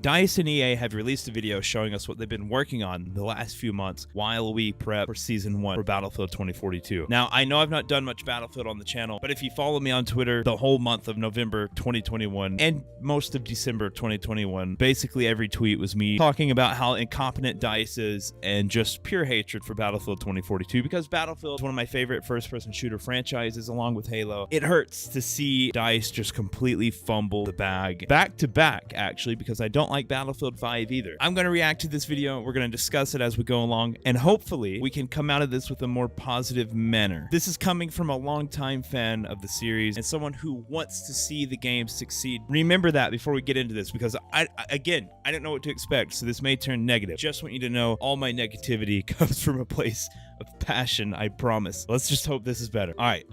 DICE and EA have released a video showing us what they've been working on the last few months while we prep for Season 1 for Battlefield 2042. Now, I know I've not done much Battlefield on the channel, but if you follow me on Twitter the whole month of November 2021 and most of December 2021, basically every tweet was me talking about how incompetent DICE is and just pure hatred for Battlefield 2042, because Battlefield is one of my favorite first-person shooter franchises along with Halo. It hurts to see DICE just completely fumble the bag back to back, actually, because I don't like Battlefield 5 either. I'm going to react to this video. We're going to discuss it as we go along, and hopefully we can come out of this with a more positive manner. This is coming from a longtime fan of the series and someone who wants to see the game succeed. Remember that before we get into this, because I don't know what to expect, so this may turn negative. Just want you to know all my negativity comes from a place of passion, I promise. Let's just hope this is better. All right,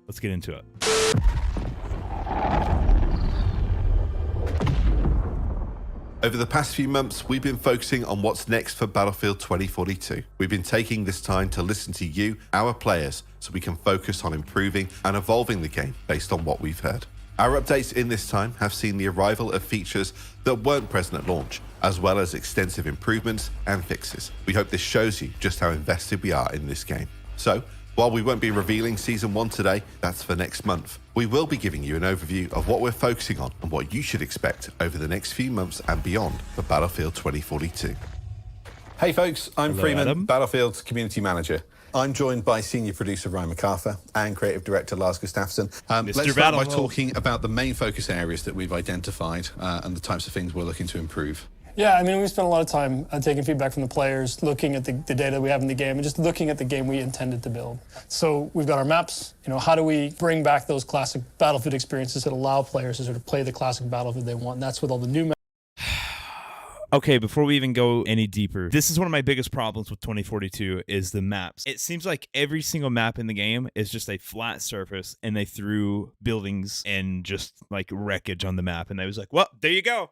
let's get into it. Over the past few months, we've been focusing on what's next for Battlefield 2042. We've been taking this time to listen to you, our players, so we can focus on improving and evolving the game based on what we've heard. Our updates in this time have seen the arrival of features that weren't present at launch, as well as extensive improvements and fixes. We hope this shows you just how invested we are in this game. So, while we won't be revealing Season 1 today, that's for next month, we will be giving you an overview of what we're focusing on and what you should expect over the next few months and beyond for Battlefield 2042. Hey folks, I'm Hello, Freeman, Adam. Battlefield's Community Manager. I'm joined by Senior Producer Ryan MacArthur and Creative Director Lars Gustafsson. Let's start by Battlefield. talking about the main focus areas that we've identified and the types of things we're looking to improve. Yeah, I mean, we spent a lot of time taking feedback from the players, looking at the data we have in the game, and just looking at the game we intended to build. So we've got our maps. You know, how do we bring back those classic Battlefield experiences that allow players to sort of play the classic Battlefield they want? And that's with all the new maps. Okay, before we even go any deeper, this is one of my biggest problems with 2042 is the maps. It seems like every single map in the game is just a flat surface, and they threw buildings and just like wreckage on the map, and they was like, well, there you go.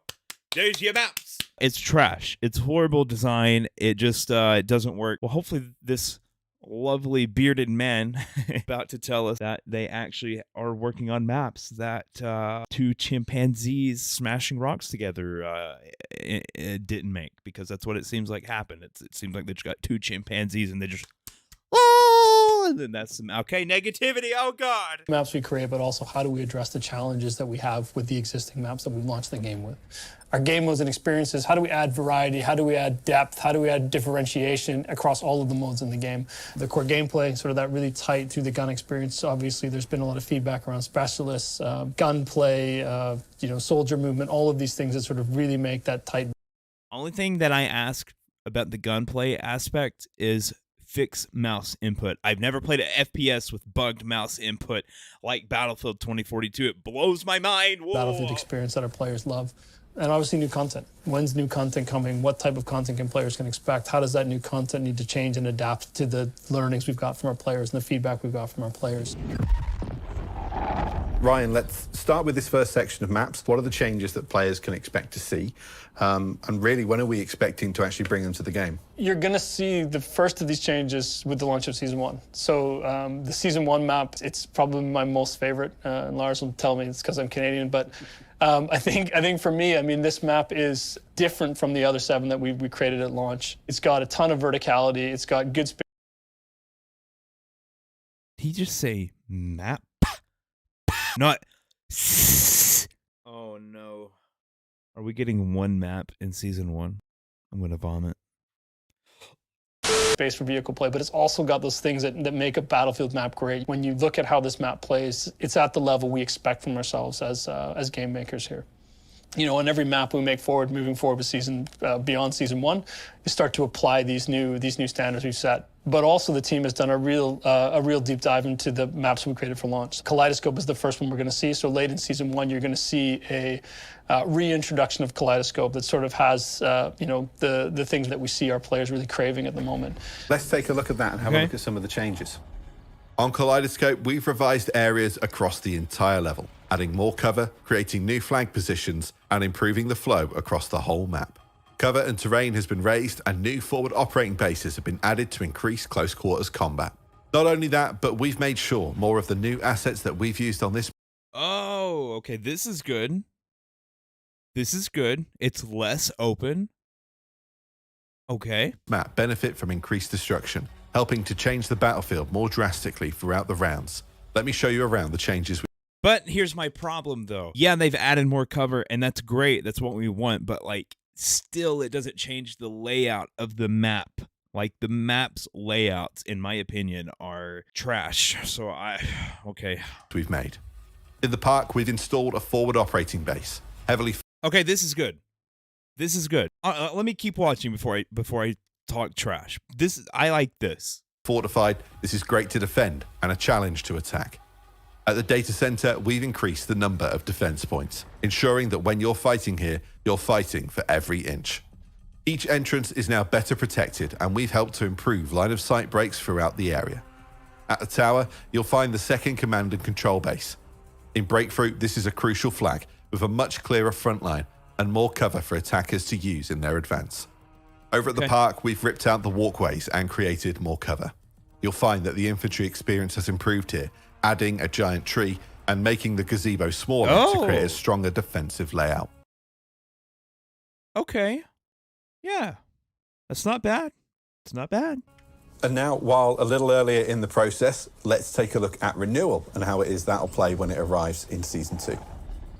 There's your maps. It's trash. It's horrible design. It just it doesn't work. Well, hopefully this lovely bearded man about to tell us that they actually are working on maps that two chimpanzees smashing rocks together it didn't make, because that's what it seems like happened. It seems like they just got two chimpanzees and they just and then that's some okay negativity. Oh god. Maps we create, but also how do we address the challenges that we have with the existing maps that we've launched the game with? Our game modes and experiences, how do we add variety? How do we add depth? How do we add differentiation across all of the modes in the game? The core gameplay, sort of that really tight through the gun experience. Obviously, there's been a lot of feedback around specialists, gunplay, soldier movement, all of these things that sort of really make that tight. Only thing that I ask about the gunplay aspect is fix mouse input. I've never played an FPS with bugged mouse input like Battlefield 2042. It blows my mind. Whoa. Battlefield experience that our players love. And obviously new content. When's new content coming? What type of content can players can expect? How does that new content need to change and adapt to the learnings we've got from our players and the feedback we've got from our players? Ryan, let's start with this first section of maps. What are the changes that players can expect to see? And really, when are we expecting to actually bring them to the game? You're going to see the first of these changes with the launch of Season 1. So the Season 1 map, it's probably my most favorite. And Lars will tell me it's because I'm Canadian. But I think for me, I mean, this map is different from the other 7 that we created at launch. It's got a ton of verticality. It's got good space. Did he just say map? Not. Oh no. Are we getting one map in Season 1? I'm going to vomit. Space for vehicle play, but it's also got those things that make a Battlefield map great. When you look at how this map plays, it's at the level we expect from ourselves as game makers here. You know, on every map we make forward, moving forward with beyond Season 1, we start to apply these new standards we've set. But also the team has done a real deep dive into the maps we created for launch. Kaleidoscope is the first one we're going to see. So late in Season 1, you're going to see a reintroduction of Kaleidoscope that sort of has, the things that we see our players really craving at the moment. Let's take a look at that and have a look at some of the changes. On Kaleidoscope, we've revised areas across the entire level, adding more cover, creating new flag positions, and improving the flow across the whole map. Cover and terrain has been raised, and new forward operating bases have been added to increase close quarters combat. Not only that, but we've made sure more of the new assets that we've used on this. Oh, okay, this is good. This is good. It's less open. Okay. Map benefit from increased destruction, helping to change the battlefield more drastically throughout the rounds. Let me show you around the changes. But here's my problem, though. Yeah, they've added more cover, and that's great. That's what we want. But, like, still, it doesn't change the layout of the map. Like, the map's layouts, in my opinion, are trash. So, okay. We've made. In the park, we've installed a forward operating base, heavily. Okay, this is good. This is good. Let me keep watching before I talk trash. I like this. Fortified, this is great to defend and a challenge to attack. At the data center, we've increased the number of defense points, ensuring that when you're fighting here, you're fighting for every inch. Each entrance is now better protected, and we've helped to improve line of sight breaks throughout the area. At the tower, you'll find the second command and control base. In Breakthrough, this is a crucial flag with a much clearer front line and more cover for attackers to use in their advance. Over at the park, we've ripped out the walkways and created more cover. You'll find that the infantry experience has improved here, adding a giant tree and making the gazebo smaller to create a stronger defensive layout. Okay. Yeah. That's not bad. It's not bad. And now, while a little earlier in the process, let's take a look at Renewal and how it is that'll play when it arrives in Season 2.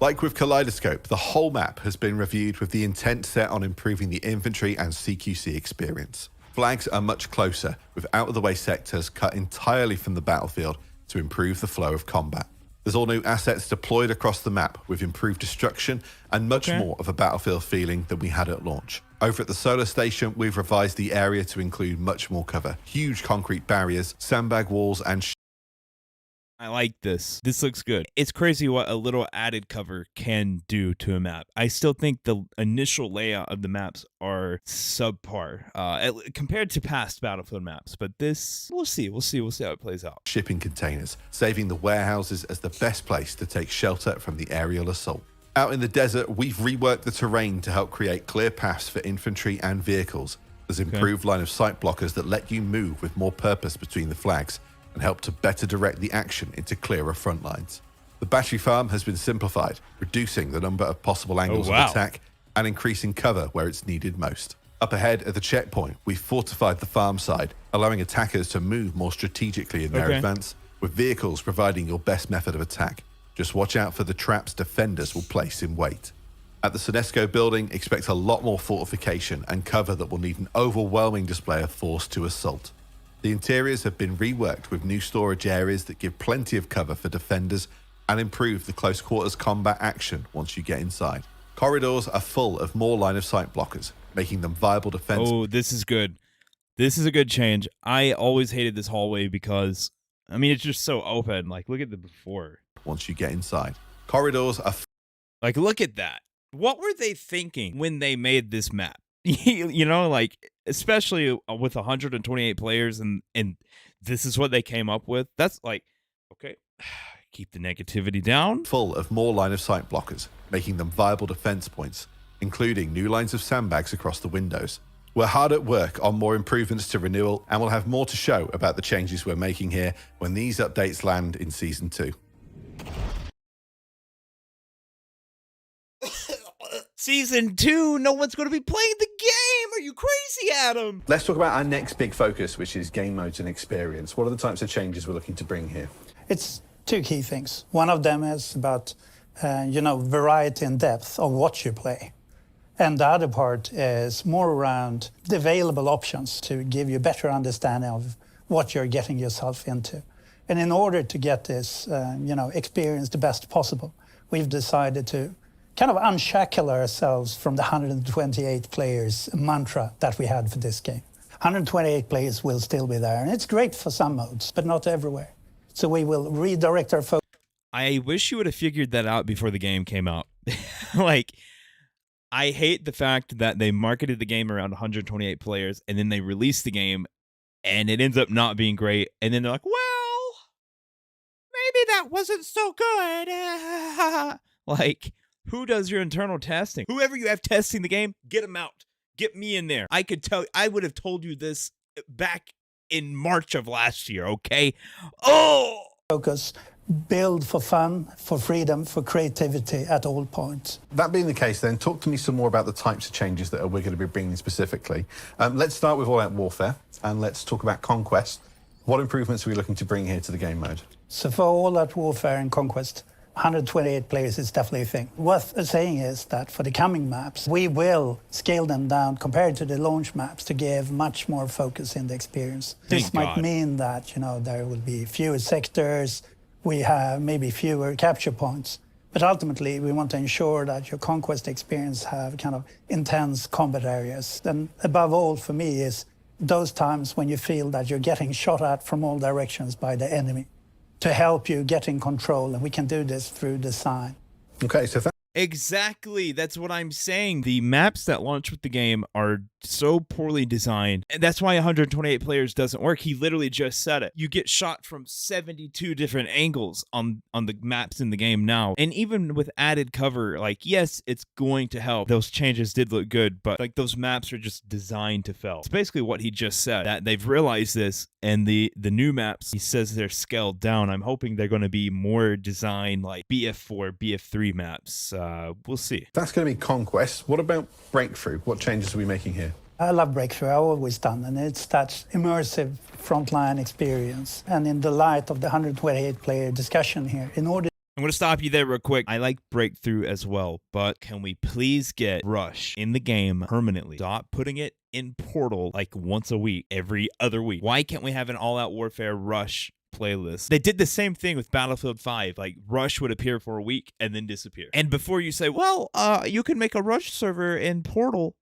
Like with Kaleidoscope, the whole map has been reviewed with the intent set on improving the infantry and CQC experience. Flags are much closer, with out-of-the-way sectors cut entirely from the battlefield to improve the flow of combat. There's all new assets deployed across the map with improved destruction and much more of a battlefield feeling than we had at launch. Over at the solar station, we've revised the area to include much more cover, huge concrete barriers, sandbag walls, and I like this. This looks good. It's crazy what a little added cover can do to a map. I still think the initial layout of the maps are subpar compared to past Battlefield maps. But this, we'll see. We'll see how it plays out. shipping containers, saving the warehouses as the best place to take shelter from the aerial assault. Out in the desert, we've reworked the terrain to help create clear paths for infantry and vehicles. There's improved line of sight blockers that let you move with more purpose between the flags and help to better direct the action into clearer front lines. The battery farm has been simplified, reducing the number of possible angles of attack and increasing cover where it's needed most. Up ahead at the checkpoint, we've fortified the farm side, allowing attackers to move more strategically in their advance, with vehicles providing your best method of attack. Just watch out for the traps defenders will place in wait. At the Senesco building, expect a lot more fortification and cover that will need an overwhelming display of force to assault. The interiors have been reworked with new storage areas that give plenty of cover for defenders and improve the close quarters combat action once you get inside. Corridors are full of more line of sight blockers, making them viable defense. Oh, this is good. This is a good change. I always hated this hallway because, I mean, it's just so open. Like, look at the before. Once you get inside. Corridors are like, look at that. What were they thinking when they made this map? You know, like, especially with 128 players and this is what they came up with. That's like, okay, keep the negativity down. full of more line of sight blockers, making them viable defense points, including new lines of sandbags across the windows. We're hard at work on more improvements to Renewal, and we'll have more to show about the changes we're making here when these updates land in Season 2. Season 2, no one's going to be playing the game. Are you crazy, Adam? Let's talk about our next big focus, which is game modes and experience. What are the types of changes we're looking to bring here? It's two key things. One of them is about, variety and depth of what you play. And the other part is more around the available options to give you a better understanding of what you're getting yourself into. And in order to get this, experience the best possible, we've decided to kind of unshackle ourselves from the 128 players mantra that we had for this game. 128 players will still be there, and it's great for some modes, but not everywhere. So we will redirect our focus. I wish you would have figured that out before the game came out. Like, I hate the fact that they marketed the game around 128 players, and then they released the game, and it ends up not being great. And then they're like, well, maybe that wasn't so good. Like, who does your internal testing? Whoever you have testing the game, get them out. Get me in there. I would have told you this back in March of last year, okay? Oh! Focus build for fun, for freedom, for creativity at all points. That being the case, then, talk to me some more about the types of changes that we're going to be bringing specifically. Let's start with all-out warfare, and let's talk about Conquest. What improvements are we looking to bring here to the game mode? So for all-out warfare and Conquest, 128 players is definitely a thing. Worth saying is that for the coming maps, we will scale them down compared to the launch maps to give much more focus in the experience. This might mean that, you know, there will be fewer sectors, we have maybe fewer capture points. But ultimately, we want to ensure that your Conquest experience have kind of intense combat areas. And above all, for me, is those times when you feel that you're getting shot at from all directions by the enemy to help you get in control. And we can do this through design. Okay, so Exactly. That's what I'm saying. The maps that launch with the game are so poorly designed. And that's why 128 players doesn't work. He literally just said it. You get shot from 72 different angles on the maps in the game now. And even with added cover, like, yes, it's going to help. Those changes did look good, but like those maps are just designed to fail. It's basically what he just said, that they've realized this, and the new maps, he says they're scaled down. I'm hoping they're going to be more designed like BF4, BF3 maps. We'll see. That's going to be Conquest. What about Breakthrough? What changes are we making here? I love Breakthrough, I've always done, and it's that immersive frontline experience. And in the light of the 128-player discussion here, in order... I'm going to stop you there real quick. I like Breakthrough as well, but can we please get Rush in the game permanently? Stop putting it in Portal like once a week, every other week. Why can't we have an all-out warfare Rush playlist? They did the same thing with Battlefield 5. Like, Rush would appear for a week and then disappear. And before you say, well, you can make a Rush server in Portal,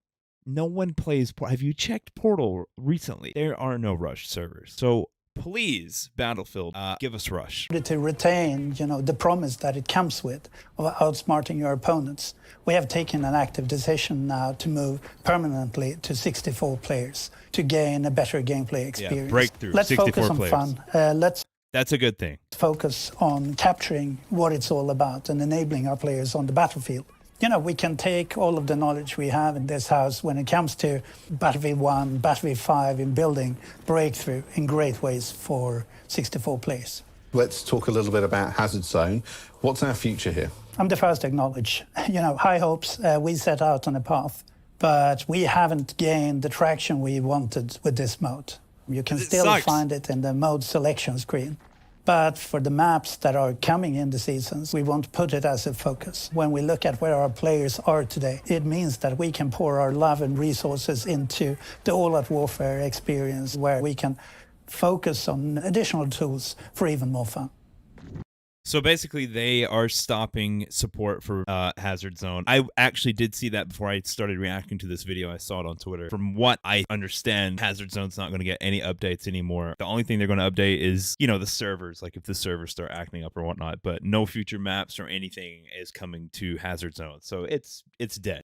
no one plays Portal. Have you checked Portal recently? There are no Rush servers. So please, Battlefield, give us Rush. To retain, you know, the promise that it comes with of outsmarting your opponents, we have taken an active decision now to move permanently to 64 players to gain a better gameplay experience. Yeah, Breakthrough, let's 64 focus on players. fun. That's a good thing. Focus on capturing what it's all about and enabling our players on the battlefield. You know, we can take all of the knowledge we have in this house when it comes to Battlefield 1, Battlefield 5 in building Breakthrough in great ways for 64 players. Let's talk a little bit about Hazard Zone. What's our future here? I'm the first to acknowledge, you know, high hopes. We set out on a path, but we haven't gained the traction we wanted with this mode. You can still find it in the mode selection screen. But for the maps that are coming in the seasons, we want to put it as a focus. When we look at where our players are today, it means that we can pour our love and resources into the all-out warfare experience, where we can focus on additional tools for even more fun. So basically, they are stopping support for Hazard Zone. I actually did see that before I started reacting to this video. I saw it on Twitter. From what I understand, Hazard Zone's not going to get any updates anymore. The only thing they're going to update is, you know, the servers, like if the servers start acting up or whatnot. But no future maps or anything is coming to Hazard Zone. So it's dead.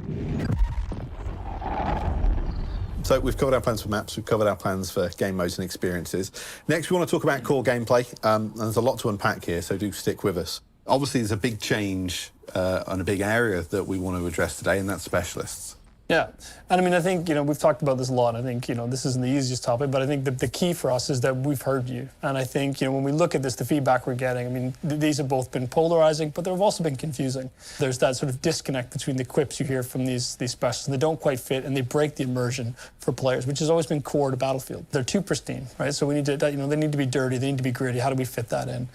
So we've covered our plans for maps, we've covered our plans for game modes and experiences. Next, we want to talk about core gameplay. And there's a lot to unpack here, so do stick with us. Obviously, there's a big change on a big area that we want to address today, and that's specialists. Yeah, and I mean, I think, you know, we've talked about this a lot. I think, you know, this isn't the easiest topic, but I think the key for us is that we've heard you. And I think, you know, when we look at this, the feedback we're getting, I mean, these have both been polarizing, but they've also been confusing. There's that sort of disconnect between the quips you hear from these specialists. They don't quite fit, and they break the immersion for players, which has always been core to Battlefield. They're too pristine, right? So we need to, you know, they need to be dirty, they need to be gritty. How do we fit that in?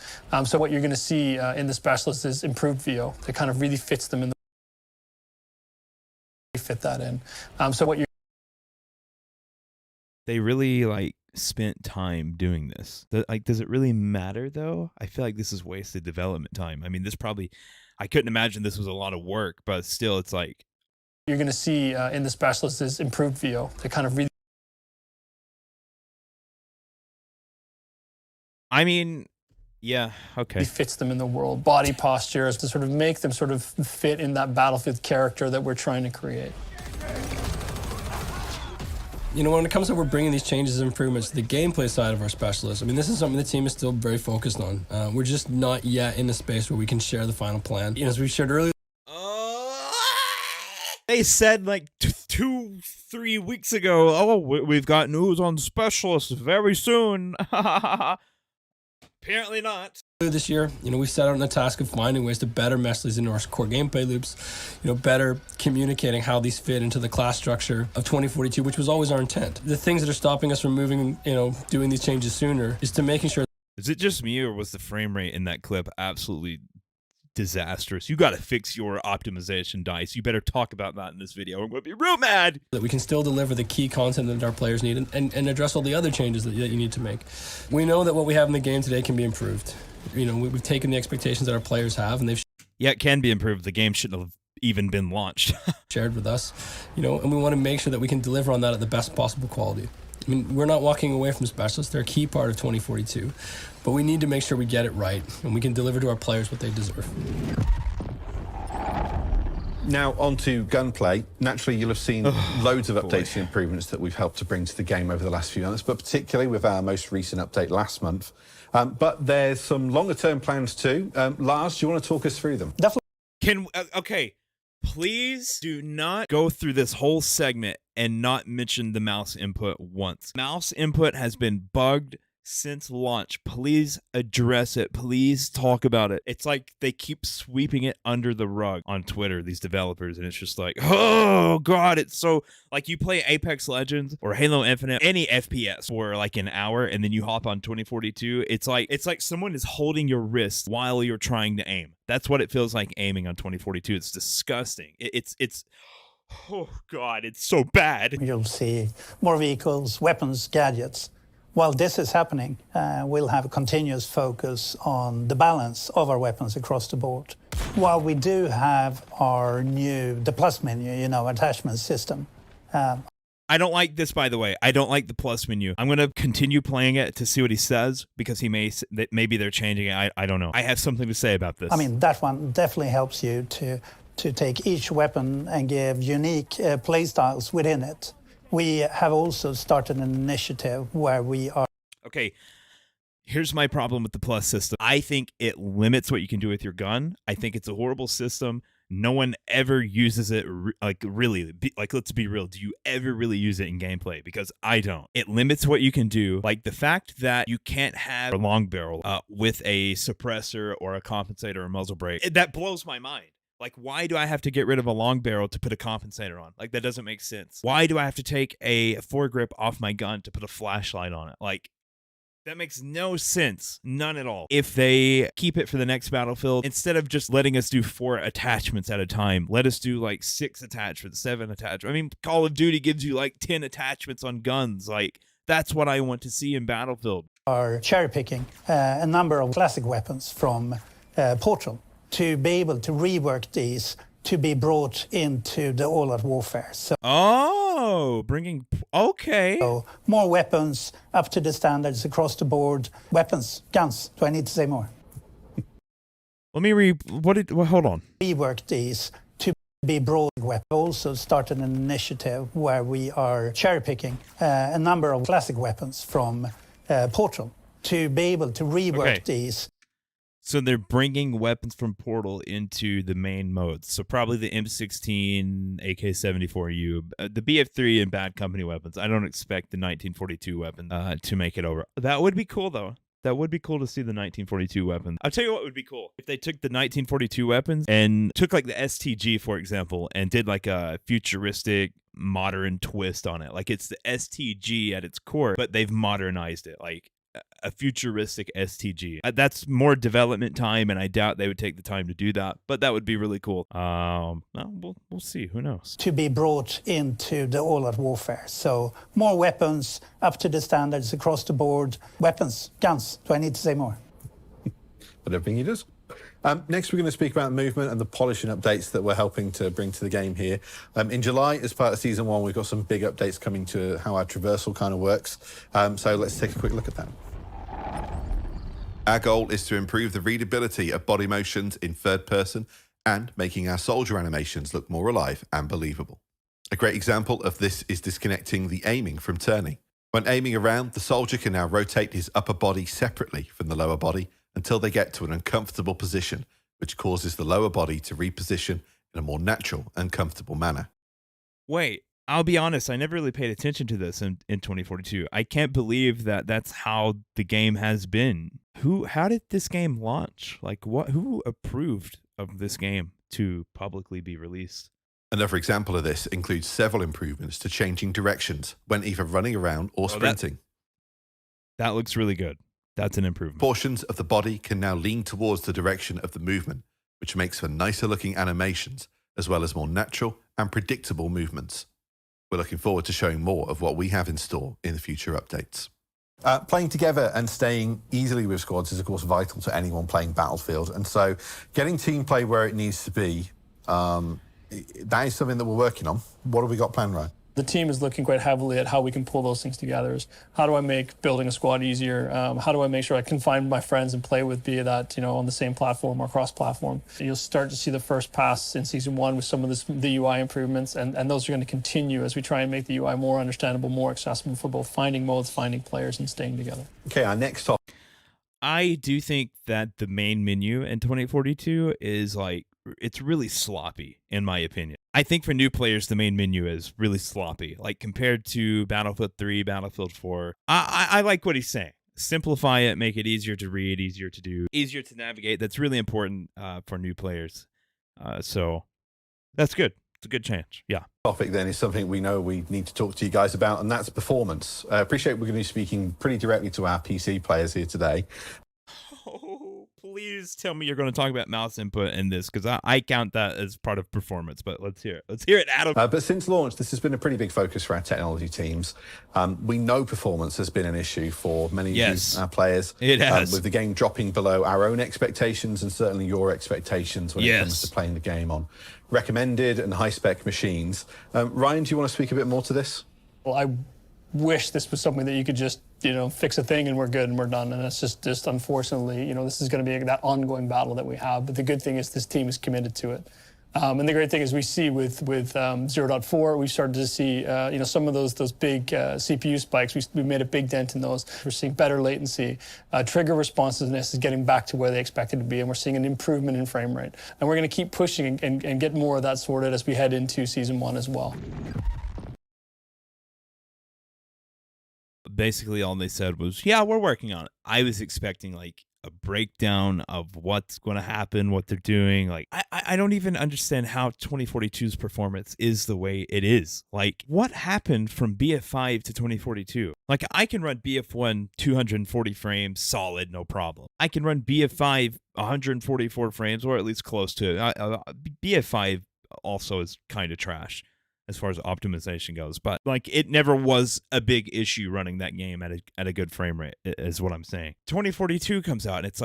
So what you're going to see in the specialists is improved VO that kind of really fits them in the fit that in. So what They really like spent time doing this. Like, does it really matter though? I feel like this is wasted development time. I mean, this probably, I couldn't imagine this was a lot of work, but still, it's like you're going to see in the specialists is improved VO that kind of really. I mean, yeah, okay. Fits them in the world. Body postures to sort of make them sort of fit in that Battlefield character that we're trying to create. You know, when it comes to we're bringing these changes and improvements to the gameplay side of our specialists, I mean, this is something the team is still very focused on. We're just not yet in a space where we can share the final plan. You know, as we shared earlier. They said like 2-3 weeks ago, oh, we've got news on specialists very soon. Apparently not. This year, we set out on the task of finding ways to better mesh these into our core gameplay loops, better communicating how these fit into the class structure of 2042, which was always our intent. The things that are stopping us from moving, doing these changes sooner is to making sure. Is it just me, or was the frame rate in that clip absolutely disastrous? You got to fix your optimization, Dice. You better talk about that in this video. I'm going to be real mad. That we can still deliver the key content that our players need and address all the other changes that you need to make. We know that what we have in the game today can be improved. We've taken the expectations that our players have, and they've Yeah, it can be improved. The game shouldn't have even been launched. shared with us, and we want to make sure that we can deliver on that at the best possible quality. I mean, we're not walking away from specialists. They're a key part of 2042, but we need to make sure we get it right and we can deliver to our players what they deserve. Now, on to gunplay. Naturally, you'll have seen loads of updates and improvements that we've helped to bring to the game over the last few months, but particularly with our most recent update last month. But there's some longer-term plans too. Lars, do you want to talk us through them? Definitely. Okay. Please do not go through this whole segment and not mention the mouse input once. Mouse input has been bugged since launch. Please address it. Please talk about it. It's like they keep sweeping it under the rug on Twitter, these developers, and it's just like, oh god, it's so like you play Apex Legends or Halo Infinite, any FPS for like an hour, and then you hop on 2042. It's like someone is holding your wrist while you're trying to aim. That's what it feels like aiming on 2042. It's disgusting. It's oh god, it's so bad. You'll see more vehicles, weapons, gadgets. While this is happening, we'll have a continuous focus on the balance of our weapons across the board. While we do have the plus menu, attachment system. I don't like this, by the way. I don't like the plus menu. I'm going to continue playing it to see what he says, because maybe they're changing it. I don't know. I have something to say about this. I mean, that one definitely helps you to take each weapon and give unique playstyles within it. We have also started an initiative where we are... Okay, here's my problem with the plus system. I think it limits what you can do with your gun. I think it's a horrible system. No one ever uses it, really. Let's be real. Do you ever really use it in gameplay? Because I don't. It limits what you can do. Like the fact that you can't have a long barrel with a suppressor or a compensator or muzzle brake. That blows my mind. Like, why do I have to get rid of a long barrel to put a compensator on? Like, that doesn't make sense. Why do I have to take a foregrip off my gun to put a flashlight on it? Like, that makes no sense. None at all. If they keep it for the next Battlefield, instead of just letting us do 4 attachments at a time, let us do like 6 attachments, 7 attachments. I mean, Call of Duty gives you like 10 attachments on guns. Like, that's what I want to see in Battlefield. Are cherry-picking a number of classic weapons from Portal, to be able to rework these to be brought into the all-out warfare. So, okay. So more weapons up to the standards across the board. Weapons, guns. Do I need to say more? Let me hold on. Rework these to be broad weapons. Also started an initiative where we are cherry-picking a number of classic weapons from Portal to be able to rework these. So they're bringing weapons from Portal into the main modes. So probably the M16, AK-74U, the BF3 and Bad Company weapons. I don't expect the 1942 weapon to make it over. That would be cool, though. That would be cool to see the 1942 weapons. I'll tell you what would be cool. If they took the 1942 weapons and took like the STG, for example, and did like a futuristic modern twist on it. Like it's the STG at its core, but they've modernized it. Like a futuristic STG. That's more development time, and I doubt they would take the time to do that, but that would be really cool. We'll see. Who knows? To be brought into the all-out warfare. So more weapons up to the standards across the board. Weapons, guns. Do I need to say more? But everything he does. Next, we're going to speak about movement and the polishing updates that we're helping to bring to the game here. In July, as part of Season 1, we've got some big updates coming to how our traversal kind of works. So let's take a quick look at that. Our goal is to improve the readability of body motions in third person and making our soldier animations look more alive and believable. A great example of this is disconnecting the aiming from turning. When aiming around, the soldier can now rotate his upper body separately from the lower body until they get to an uncomfortable position, which causes the lower body to reposition in a more natural and comfortable manner. Wait, I'll be honest, I never really paid attention to this in 2042. I can't believe that that's how the game has been. How did this game launch? Like, who approved of this game to publicly be released? Another example of this includes several improvements to changing directions when either running around or sprinting. That looks really good. That's an improvement. Portions of the body can now lean towards the direction of the movement, which makes for nicer looking animations, as well as more natural and predictable movements. We're looking forward to showing more of what we have in store in the future updates. Playing together and staying easily with squads is, of course, vital to anyone playing Battlefield. And so getting team play where it needs to be, that is something that we're working on. What have we got planned, Ryan? The team is looking quite heavily at how we can pull those things together. How do I make building a squad easier? How do I make sure I can find my friends and play with, be that on the same platform or cross-platform? You'll start to see the first pass in Season 1 with some of the UI improvements, and those are going to continue as we try and make the UI more understandable, more accessible for both finding modes, finding players, and staying together. Okay, our next topic. I do think that the main menu in 2042 is it's really sloppy, in my opinion. I think for new players, the main menu is really sloppy. Like compared to Battlefield 3, Battlefield 4, I like what he's saying. Simplify it, make it easier to read, easier to do, easier to navigate. That's really important for new players. So that's good. It's a good change. Yeah. Topic then is something we know we need to talk to you guys about, and that's performance. I appreciate we're going to be speaking pretty directly to our PC players here today. Oh, please tell me you're going to talk about mouse input in this, because I count that as part of performance, but let's hear it. Let's hear it, Adam. But since launch, this has been a pretty big focus for our technology teams. We know performance has been an issue for many of our players. It has. With the game dropping below our own expectations and certainly your expectations when it comes to playing the game on recommended and high-spec machines. Ryan, do you want to speak a bit more to this? Well, I wish this was something that you could just fix a thing and we're good and we're done, and it's just unfortunately this is going to be that ongoing battle that we have. But the good thing is this team is committed to it, and the great thing is we see with 0.4 we've started to see some of those big CPU spikes. We made a big dent in those. We're seeing better latency, trigger responsiveness is getting back to where they expect it to be, and we're seeing an improvement in frame rate, and we're going to keep pushing and get more of that sorted as we head into Season 1 as well. Basically all they said was, yeah, we're working on it. I was expecting a breakdown of what's going to happen, what they're doing. I don't even understand how 2042's performance is the way it is. What happened from BF5 to 2042? I can run BF1 240 frames solid, no problem. I can run BF5 144 frames, or at least close to it. BF5 also is kind of trash as far as optimization goes, but it never was a big issue running that game at a good frame rate, is what I'm saying. 2042 comes out and it's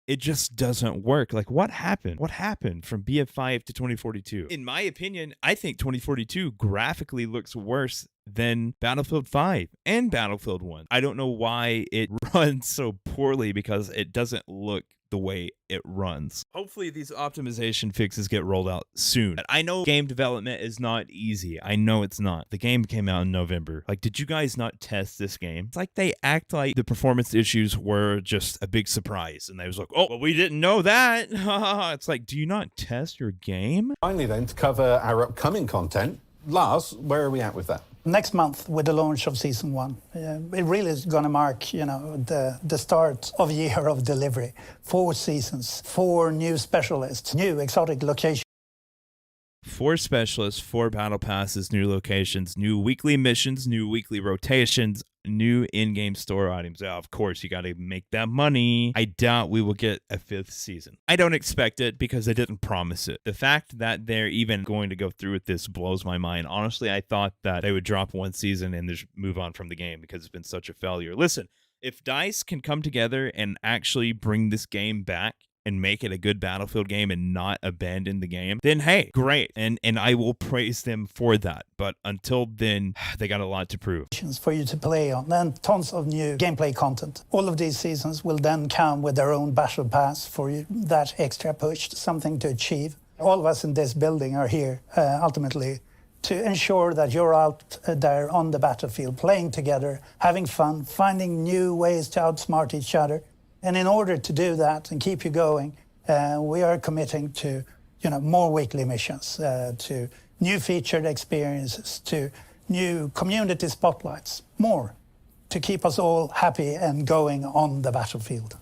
it just doesn't work. What happened? What happened from BF5 to 2042? In my opinion, I think 2042 graphically looks worse than Battlefield 5 and Battlefield 1. I don't know why it runs so poorly, because it doesn't look the way it runs. Hopefully these optimization fixes get rolled out soon. I know game development is not easy. I know it's not. The game came out in November. Did you guys not test this game? It's they act like the performance issues were just a big surprise, and they was oh, well, we didn't know that. It's do you not test your game? Finally then, to cover our upcoming content, Lars, where are we at with that? Next month, with the launch of Season 1, it really is going to mark, the start of a year of delivery. 4 seasons, 4 new specialists, new exotic locations. 4 specialists, 4 battle passes, new locations, new weekly missions, new weekly rotations, new in-game store items. Of course, you got to make that money. I doubt we will get a 5th season. I don't expect it, because they didn't promise it. The fact that they're even going to go through with this blows my mind. Honestly, I thought that they would drop 1 season and just move on from the game, because it's been such a failure. Listen, if DICE can come together and actually bring this game back and make it a good Battlefield game and not abandon the game, then hey, great. And I will praise them for that. But until then, they got a lot to prove. For you to play on, and tons of new gameplay content. All of these seasons will then come with their own battle pass for you, that extra push, something to achieve. All of us in this building are here ultimately to ensure that you're out there on the battlefield, playing together, having fun, finding new ways to outsmart each other. And in order to do that and keep you going, we are committing to more weekly missions, to new featured experiences, to new community spotlights, more to keep us all happy and going on the battlefield.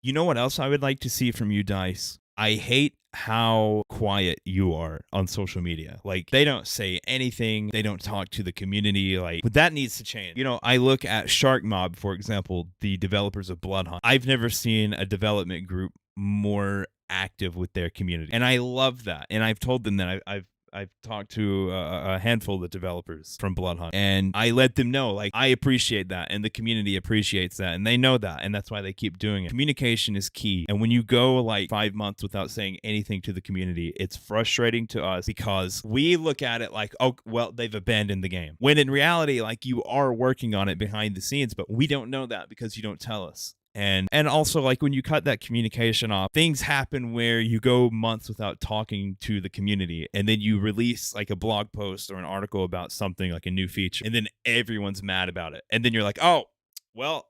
You know what else I would like to see from you, Dice? I hate how quiet you are on social media. Like, they don't say anything. They don't talk to the community. Like, but that needs to change. You know, I look at Shark Mob, for example, the developers of Bloodhunt. I've never seen a development group more active with their community, and I love that. And I've told them that I've talked to a handful of the developers from Bloodhunt, and I let them know, like, I appreciate that, and the community appreciates that, and they know that, and that's why they keep doing it. Communication is key, and when you go like 5 months without saying anything to the community, it's frustrating to us because we look at it like, oh, well, they've abandoned the game. When in reality, like, you are working on it behind the scenes, but we don't know that because you don't tell us. And also, like, when you cut that communication off, things happen where you go months without talking to the community, and then you release like a blog post or an article about something, like a new feature, and then everyone's mad about it. And then you're like, oh, well,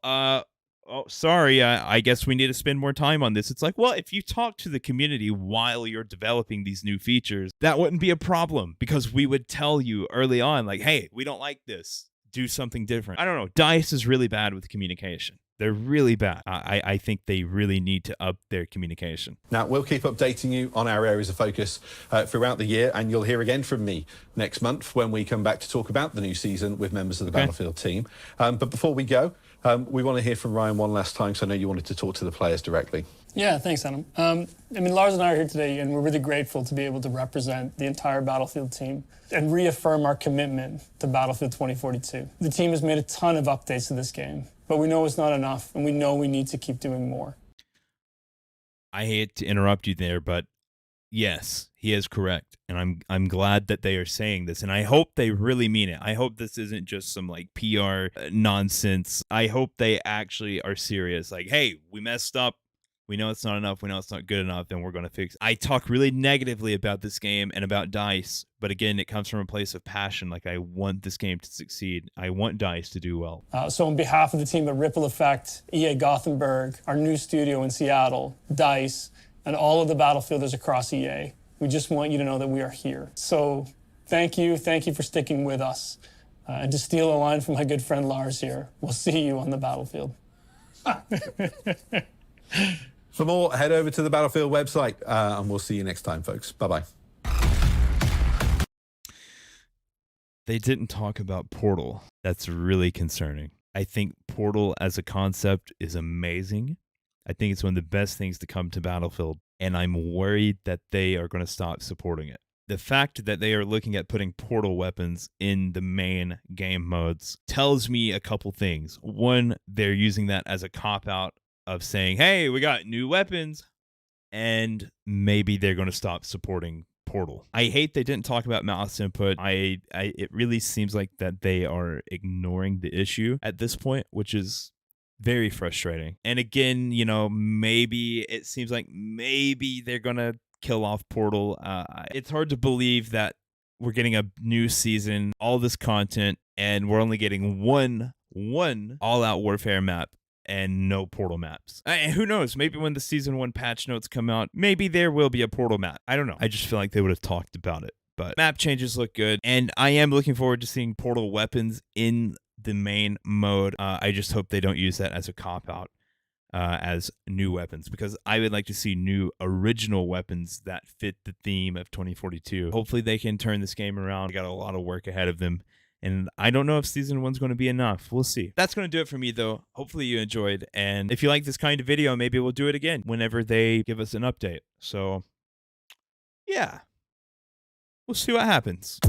sorry, I guess we need to spend more time on this. It's like, well, if you talk to the community while you're developing these new features, that wouldn't be a problem, because we would tell you early on, like, hey, we don't like this. Do something different. I don't know. DICE is really bad with communication. They're really bad. I think they really need to up their communication. Now, we'll keep updating you on our areas of focus throughout the year, and you'll hear again from me next month when we come back to talk about the new season with members of the Battlefield team. But before we go, we want to hear from Ryan one last time, because I know you wanted to talk to the players directly. Yeah, thanks, Adam. I mean, Lars and I are here today, and we're really grateful to be able to represent the entire Battlefield team and reaffirm our commitment to Battlefield 2042. The team has made a ton of updates to this game, but we know it's not enough, and we know we need to keep doing more. I hate to interrupt you there, but yes, he is correct, and I'm glad that they are saying this, and I hope they really mean it. I hope this isn't just some like PR nonsense. I hope they actually are serious. Like, hey, we messed up. We know it's not enough. We know it's not good enough, and we're going to fix it. I talk really negatively about this game and about DICE, but again, it comes from a place of passion. Like, I want this game to succeed. I want DICE to do well. So on behalf of the team at Ripple Effect, EA Gothenburg, our new studio in Seattle, DICE, and all of the Battlefielders across EA, we just want you to know that we are here. So thank you for sticking with us. And to steal a line from my good friend Lars here, we'll see you on the battlefield. For more, head over to the Battlefield website, and we'll see you next time, folks. Bye-bye. They didn't talk about Portal. That's really concerning. I think Portal as a concept is amazing. I think it's one of the best things to come to Battlefield, and I'm worried that they are going to stop supporting it. The fact that they are looking at putting Portal weapons in the main game modes tells me a couple things. One, they're using that as a cop-out of saying, hey, we got new weapons, and maybe they're going to stop supporting Portal. I hate they didn't talk about mouse input. It really seems like that they are ignoring the issue at this point, which is very frustrating. And again, you know, maybe it seems like maybe they're going to kill off Portal. It's hard to believe that we're getting a new season, all this content, and we're only getting one all-out warfare map and no Portal maps. And who knows, maybe when the Season 1 patch notes come out, maybe there will be a Portal map. I don't know. I just feel like they would have talked about it. But map changes look good, and I am looking forward to seeing Portal weapons in the main mode. I just hope they don't use that as a cop-out as new weapons, because I would like to see new original weapons that fit the theme of 2042. Hopefully they can turn this game around. They got a lot of work ahead of them. And I don't know if Season 1's going to be enough. We'll see. That's going to do it for me, though. Hopefully you enjoyed. And if you like this kind of video, maybe we'll do it again whenever they give us an update. So, yeah. We'll see what happens.